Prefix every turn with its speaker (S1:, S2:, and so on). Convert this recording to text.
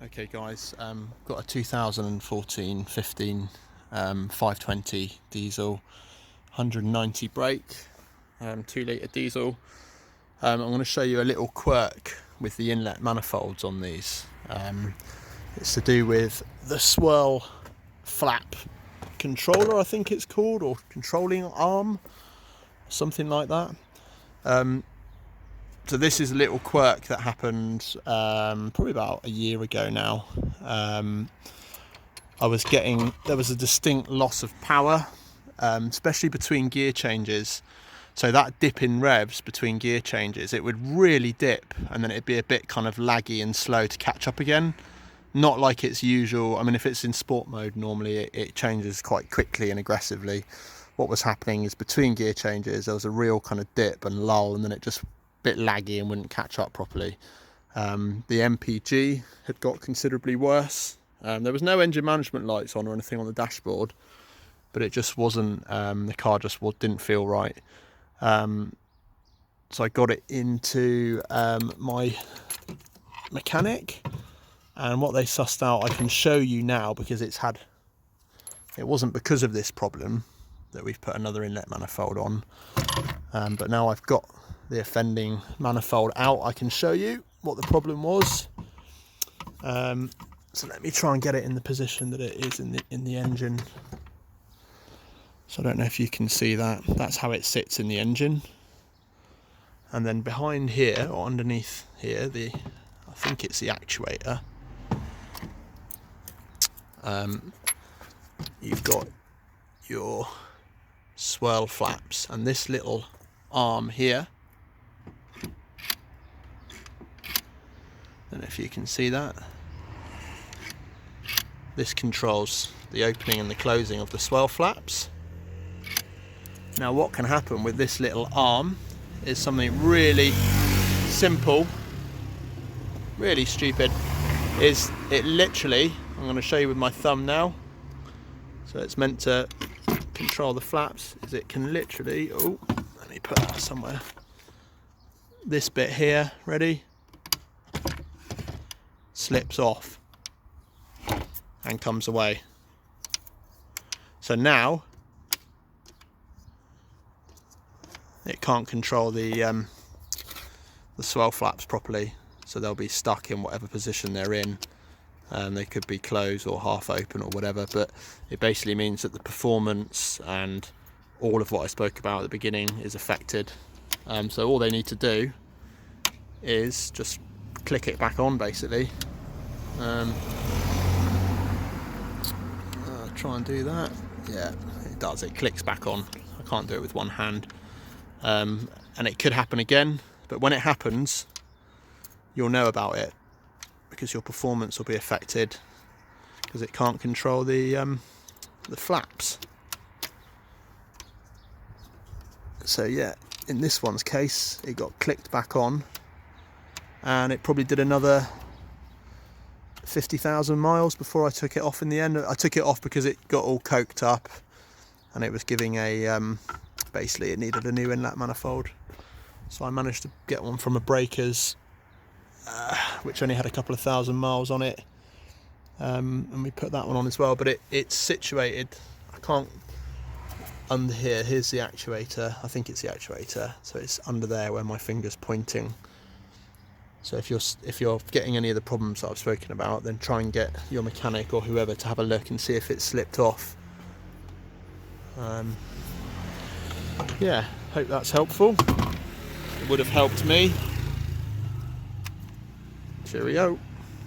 S1: Okay guys, got a 2014-15 520 diesel, 190 brake, 2 litre diesel. I'm going to show you a little quirk with the inlet manifolds on these. It's to do with the swirl flap controller, I think it's called, or controlling arm, something like that. So this is a little quirk that happened probably about a year ago now. There was a distinct loss of power, especially between gear changes. So that dip in revs between gear changes, it would really dip and then it'd be a bit kind of laggy and slow to catch up again. Not like its usual. I mean, if it's in sport mode, normally it changes quite quickly and aggressively. What was happening is between gear changes, there was a real kind of dip and lull, and then it just bit laggy and wouldn't catch up properly. The MPG had got considerably worse. There was no engine management lights on or anything on the dashboard, but it just wasn't, the car just didn't feel right. So I got it into my mechanic, and what they sussed out I can show you now, because it wasn't because of this problem that we've put another inlet manifold on, but now I've got the offending manifold out, I can show you what the problem was. So let me try and get it in the position that it is in the engine. So I don't know if you can see that. That's how it sits in the engine. And then behind here, or underneath here, I think it's the actuator. You've got your swirl flaps and this little arm here. Don't know if you can see that. This controls the opening and the closing of the swirl flaps. Now what can happen with this little arm is something really simple, really stupid, is it literally, I'm going to show you with my thumb now, so it's meant to control the flaps, is it can literally, oh, let me put that somewhere, this bit here, ready? Slips off and comes away. So now it can't control the swirl flaps properly, so they'll be stuck in whatever position they're in. They could be closed or half open or whatever, but it basically means that the performance and all of what I spoke about at the beginning is affected. So all they need to do is just click it back on, basically. Try and do that. Yeah, it does. It clicks back on. I can't do it with one hand. And it could happen again, but when it happens, you'll know about it, because your performance will be affected because it can't control the flaps. So yeah, in this one's case, it got clicked back on, and it probably did another 50,000 miles before I took it off in the end. I took it off because it got all coked up and it was giving a, basically it needed a new inlet manifold. So I managed to get one from a Breakers, which only had a couple of thousand miles on it. And we put that one on as well, but it's situated, I can't, under here, here's the actuator, I think it's the actuator, so it's under there where my finger's pointing. So if you're getting any of the problems that I've spoken about, then try and get your mechanic or whoever to have a look and see if it's slipped off. Yeah, hope that's helpful. It would have helped me. Cheerio.